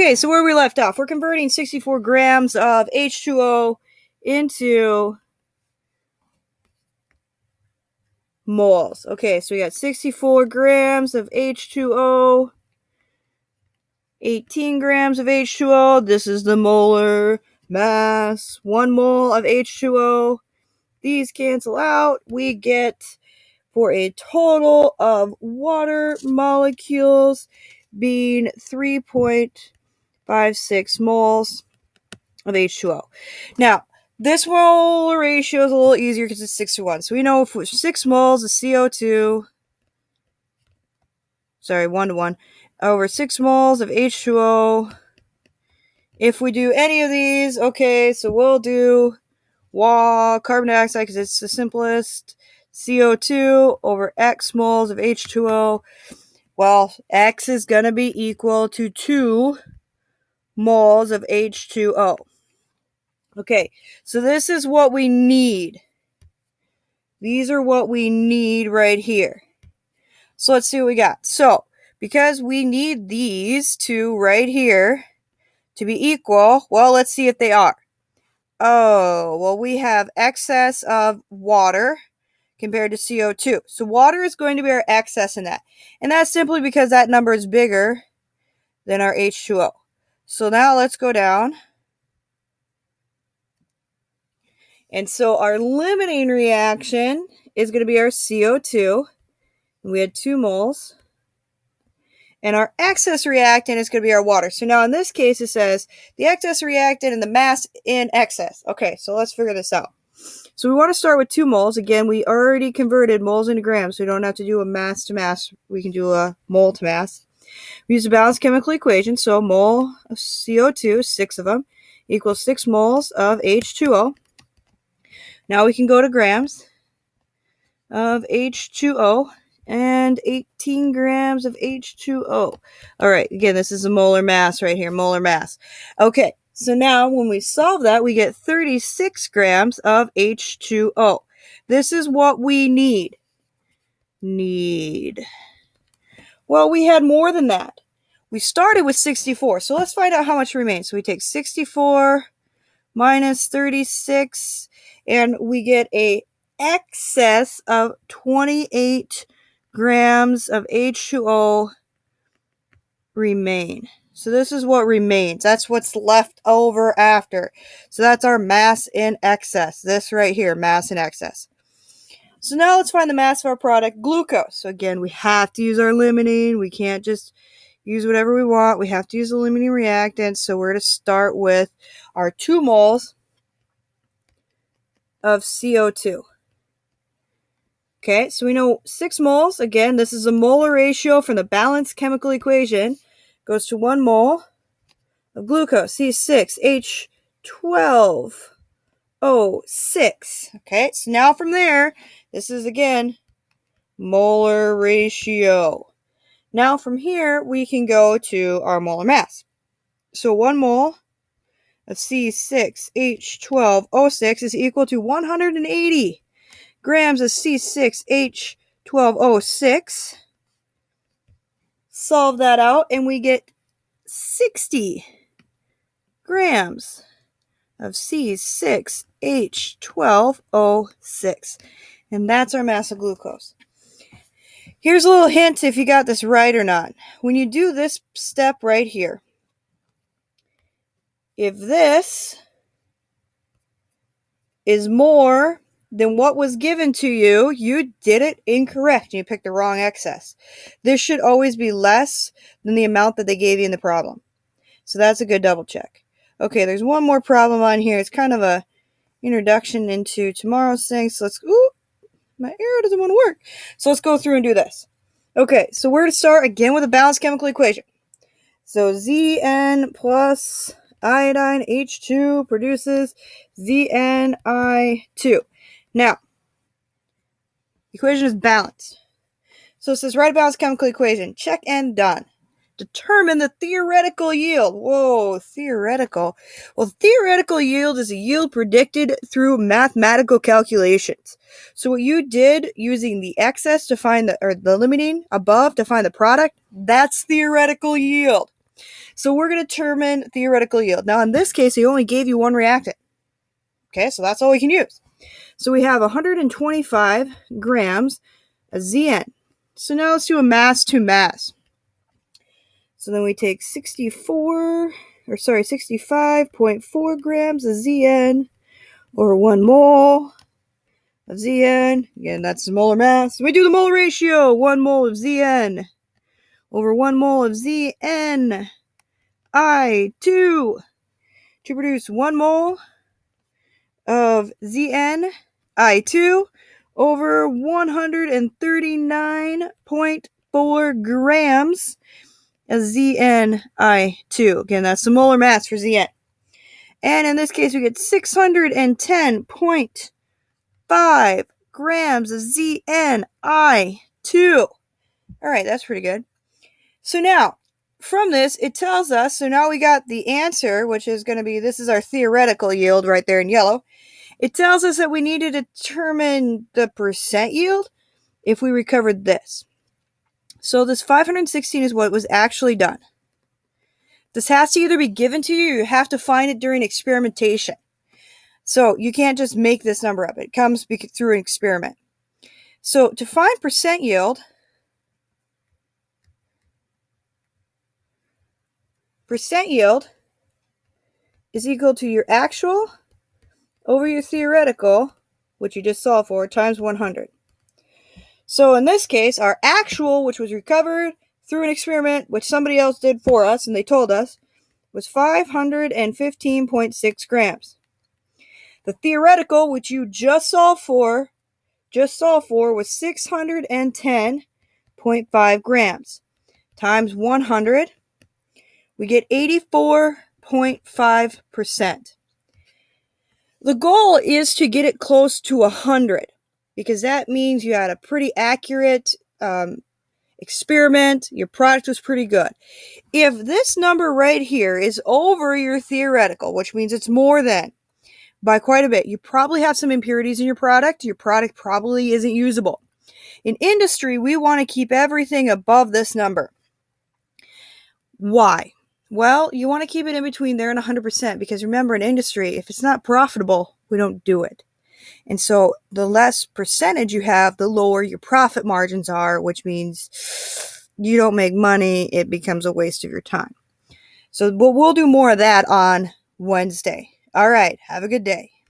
Okay, so where we left off, we're converting 64 grams of H2O into moles. Okay, so we got 64 grams of H2O, 18 grams of H2O. This is the molar mass. 1 mole of H2O. These cancel out. We get, for a total of water molecules being 3.56 moles of H2O. Now, this molar ratio is a little easier because it's 6 to 1. So we know if 6 moles of CO2, 1 to 1, over 6 moles of H2O. If we do any of these, okay, so we'll do carbon dioxide because it's the simplest. CO2 over X moles of H2O. Well, X is going to be equal to 2 moles of H2O. Okay, so this is what we need. These are what we need right here. So let's see what we got. So, because we need these two right here to be equal, well, let's see if they are. Oh, well, we have excess of water compared to CO2. So water is going to be our excess in that. And that's simply because that number is bigger than our H2O. So now let's go down. And so our limiting reaction is going to be our CO2. We had 2 moles. And our excess reactant is going to be our water. So now in this case, it says the excess reactant and the mass in excess. Okay, so let's figure this out. So we want to start with 2 moles. Again, we already converted moles into grams, so we don't have to do a mass to mass. We can do a mole to mass. We use a balanced chemical equation. So mole of CO2, 6 of them, equals 6 moles of H2O. Now we can go to grams of H2O. And 18 grams of H2O. All right, again, this is a molar mass right here, molar mass. Okay, so now when we solve that, we get 36 grams of H2O. This is what we need. Well, we had more than that. We started with 64, so let's find out how much remains. So we take 64 minus 36, and we get a excess of 28 grams of H2O remain. So this is what remains. That's what's left over after. So that's our mass in excess. This right here, mass in excess. So now let's find the mass of our product, glucose. So again, we have to use our limiting. We can't just use whatever we want. We have to use the limiting reactant. So we're going to start with our 2 moles of CO2. Okay, so we know 6 moles. Again, this is a molar ratio from the balanced chemical equation. Goes to 1 mole of glucose, C6H12O6. Okay, so now from there, this is again molar ratio. Now from here, we can go to our molar mass. So 1 mole of C6H12O6 is equal to 180 grams of C6H12O6. Solve that out, and we get 60 grams of C6H12O6. And that's our mass of glucose. Here's a little hint if you got this right or not. When you do this step right here, if this is more than what was given to you, you did it incorrect. You picked the wrong excess. This should always be less than the amount that they gave you in the problem. So that's a good double check. Okay, there's one more problem on here. It's kind of a introduction into tomorrow's thing. So my arrow doesn't want to work. So let's go through and do this. Okay, so we're going to start again with a balanced chemical equation. So Zn plus iodine H2 produces ZnI2. Now, the equation is balanced. So it says write a balanced chemical equation. Check and done. Determine the theoretical yield. Whoa, theoretical. Well, theoretical yield is a yield predicted through mathematical calculations. So what you did using the excess to find the limiting above to find the product, that's theoretical yield. So we're going to determine theoretical yield. Now, in this case, he only gave you one reactant. Okay, so that's all we can use. So we have 125 grams of ZN. So now let's do a mass to mass. So then we take 65.4 grams of ZN over 1 mole of ZN. Again, that's the molar mass. We do the molar ratio. 1 mole of ZN over 1 mole of ZN I2 to produce 1 mole of ZN I2 over 139.4 grams of ZN I2. Again, that's the molar mass for ZN. And in this case, we get 610.5 grams of ZN I2. All right, that's pretty good. So now, from this, it tells us, so now we got the answer, which is going to be, this is our theoretical yield right there in yellow. It tells us that we need to determine the percent yield if we recovered this. So this 516 is what was actually done. This has to either be given to you or you have to find it during experimentation. So you can't just make this number up. It comes through an experiment. So to find percent yield is equal to your actual over your theoretical, which you just solved for, times 100. So in this case, our actual, which was recovered through an experiment, which somebody else did for us, and they told us, was 515.6 grams. The theoretical, which you just solved for, was 610.5 grams. Times 100, we get 84.5%. The goal is to get it close to 100, because that means you had a pretty accurate experiment. Your product was pretty good. If this number right here is over your theoretical, which means it's more than by quite a bit, you probably have some impurities in your product. Your product probably isn't usable. In industry, we want to keep everything above this number. Why? Well, you want to keep it in between there and 100%, because remember, in industry, if it's not profitable, we don't do it. And so the less percentage you have, the lower your profit margins are, which means you don't make money. It becomes a waste of your time. So we'll do more of that on Wednesday. All right. Have a good day.